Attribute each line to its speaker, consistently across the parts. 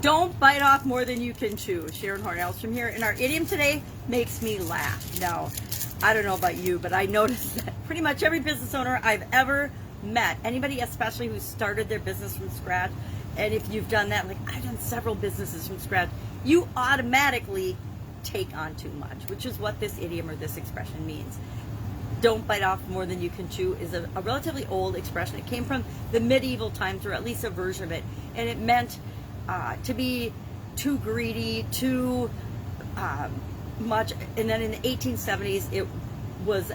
Speaker 1: Don't bite off more than you can chew. Sharon Horne-Ellstrom here, and our idiom today makes me laugh. Now, I don't know about you, but I noticed that pretty much every business owner I've ever met, anybody especially who started their business from scratch, and if you've done that, like I've done several businesses from scratch, you automatically take on too much, which is what this idiom or this expression means. Don't bite off more than you can chew is a relatively old expression. It came from the medieval times, or at least a version of it, and it meant to be too greedy, too much. And then in the 1870s, it was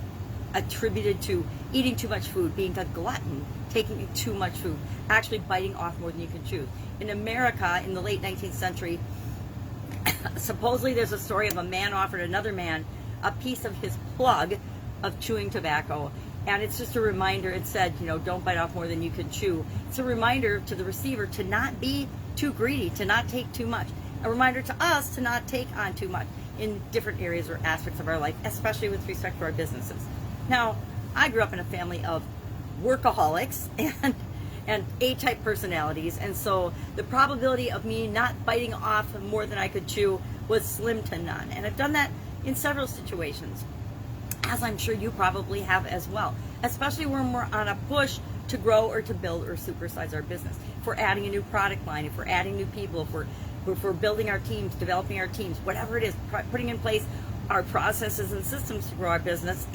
Speaker 1: attributed to eating too much food, being a glutton, taking too much food, actually biting off more than you can chew. In America, in the late 19th century, supposedly there's a story of a man offered another man a piece of his plug of chewing tobacco, and it's just a reminder. It said, you know, don't bite off more than you can chew. It's a reminder to the receiver to not be too greedy, to not take too much. A reminder to us to not take on too much in different areas or aspects of our life, especially with respect to our businesses. Now, I grew up in a family of workaholics and A-type personalities, and so the probability of me not biting off more than I could chew was slim to none. And I've done that in several situations, as I'm sure you probably have as well, especially when we're on a push to grow or to build or supersize our business. If we're adding a new product line, if we're adding new people, if we're building our teams, developing our teams, whatever it is, putting in place our processes and systems to grow our business,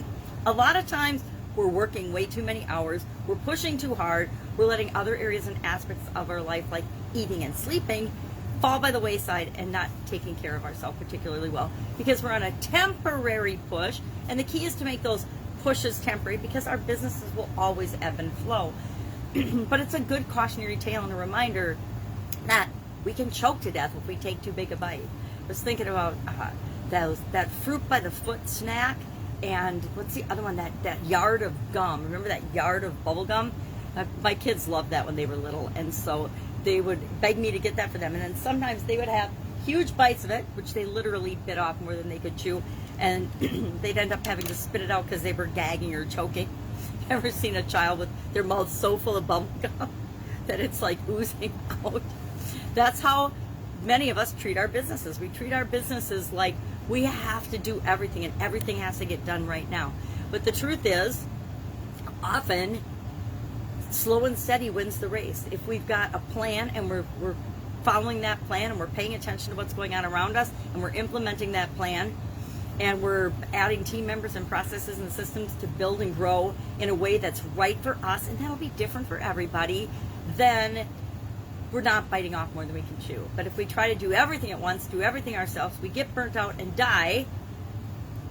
Speaker 1: a lot of times we're working way too many hours, we're pushing too hard, we're letting other areas and aspects of our life, like eating and sleeping, fall by the wayside, and not taking care of ourselves particularly well, because we're on a temporary push. And the key is to make those pushes temporary, because our businesses will always ebb and flow. But it's a good cautionary tale and a reminder that we can choke to death if we take too big a bite. I was thinking about that fruit by the foot snack, and what's the other one, that yard of gum. Remember that yard of bubble gum? My kids loved that when they were little, and so they would beg me to get that for them. And then sometimes they would have huge bites of it, which they literally bit off more than they could chew, and they'd end up having to spit it out because they were gagging or choking. Ever seen a child with their mouth so full of bubble gum that it's like oozing out? That's how many of us treat our businesses. We treat our businesses like we have to do everything, and everything has to get done right now. But the truth is, often slow and steady wins the race. If we've got a plan and we're following that plan, and we're paying attention to what's going on around us, and we're implementing that plan, and we're adding team members and processes and systems to build and grow in a way that's right for us, and that'll be different for everybody, then we're not biting off more than we can chew. But if we try to do everything at once, do everything ourselves, we get burnt out and die,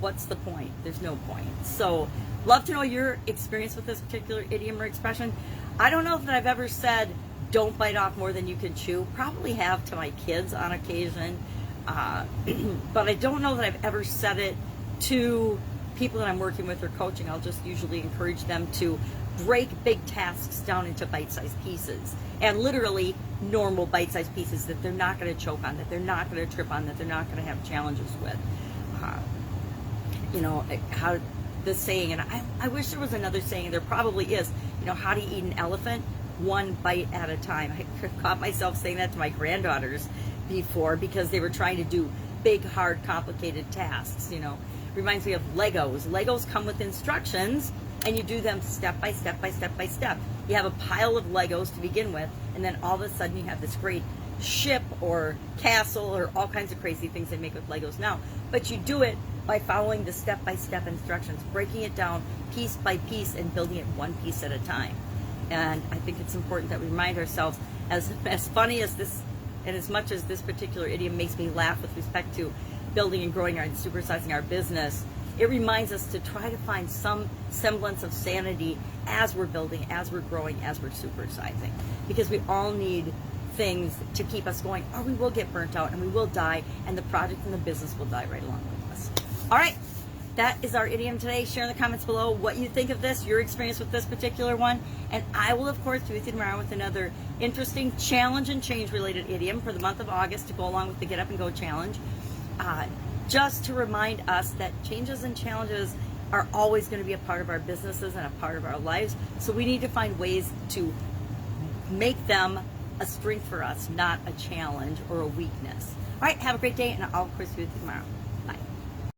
Speaker 1: what's the point? There's no point. So, love to know your experience with this particular idiom or expression. I don't know that I've ever said, don't bite off more than you can chew. Probably have to my kids on occasion. But I don't know that I've ever said it to people that I'm working with or coaching. I'll just usually encourage them to break big tasks down into bite-sized pieces, and literally normal bite-sized pieces that they're not going to choke on, that they're not going to trip on, that they're not going to have challenges with. You know, how the saying, and I wish there was another saying, there probably is, you know, how to eat an elephant, one bite at a time. I caught myself saying that to my granddaughters before, because they were trying to do big, hard, complicated tasks. You know, reminds me of Legos. Legos come with instructions, and you do them step by step by step by step. You have a pile of Legos to begin with, and then all of a sudden you have this great ship or castle or all kinds of crazy things they make with Legos now. But you do it by following the step-by-step instructions, breaking it down piece by piece and building it one piece at a time. And I think it's important that we remind ourselves, as funny as this, and as much as this particular idiom makes me laugh with respect to building and growing and supersizing our business, it reminds us to try to find some semblance of sanity as we're building, as we're growing, as we're supersizing. Because we all need things to keep us going, or we will get burnt out and we will die, and the project and the business will die right along with us. All right, that is our idiom today. Share in the comments below what you think of this, your experience with this particular one, and I will, of course, be with you tomorrow with another interesting challenge and change related idiom for the month of August to go along with the Get Up and Go challenge. Just to remind us that changes and challenges are always going to be a part of our businesses and a part of our lives. So we need to find ways to make them a strength for us, not a challenge or a weakness. All right, have a great day, and I'll, of course, be with you tomorrow.